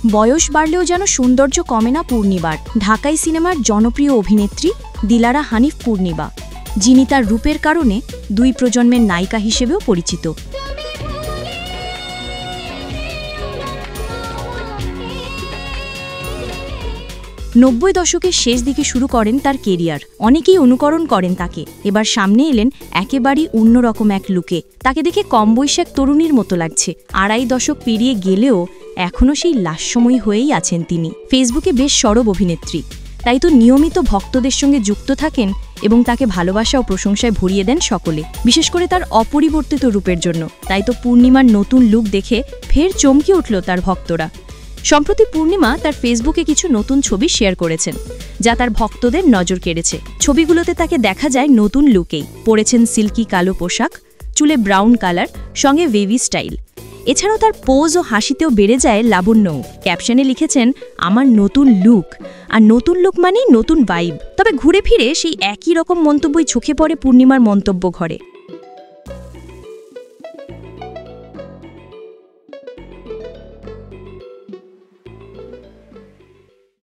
বয়স বাড়লেও যেন সৌন্দর্য কমে না পূর্ণিমার। ঢাকাই সিনেমার জনপ্রিয় অভিনেত্রী দিলারা হানিফ পূর্ণিমা, যিনি তার রূপের কারণে দুই প্রজন্মের নায়িকা হিসেবেও পরিচিত। 90 দশকের শেষ দিকে শুরু করেন তার কেরিয়ার। অনেকেই অনুকরণ করেন তাকে। এবার সামনে এলেন একেবারেই অন্যরকম এক লুকে। তাকে দেখে কম বয়সী এক তরুণীর মতো লাগছে। 2.5 দশক পেরিয়ে গেলেও এখনও সেই লাস্যময়ী হয়েই আছেন তিনি। ফেসবুকে বেশ সরব অভিনেত্রী, তাই তো নিয়মিত ভক্তদের সঙ্গে যুক্ত থাকেন এবং তাকে ভালোবাসা ও প্রশংসায় ভরিয়ে দেন সকলে, বিশেষ করে তার অপরিবর্তিত রূপের জন্য। তাই তো পূর্ণিমার নতুন লুক দেখে ফের চমকে উঠল তার ভক্তরা। সম্প্রতি পূর্ণিমা তার ফেসবুকে কিছু নতুন ছবি শেয়ার করেছেন, যা তার ভক্তদের নজর কেড়েছে। ছবিগুলোতে তাকে দেখা যায় নতুন লুকেই। পরেছেন সিল্কি কালো পোশাক, চুলে ব্রাউন কালার, সঙ্গে ওয়েভি স্টাইল। এছাড়াও তার পোজ ও হাসিতেও বেড়ে যায় লাবণ্যও। ক্যাপশনে লিখেছেন, আমার নতুন লুক। আর নতুন লুক মানেই নতুন ভাইব। তবে ঘুরে ফিরে সেই একই রকম মন্তব্যই চোখে পড়ে পূর্ণিমার মন্তব্য ঘরে।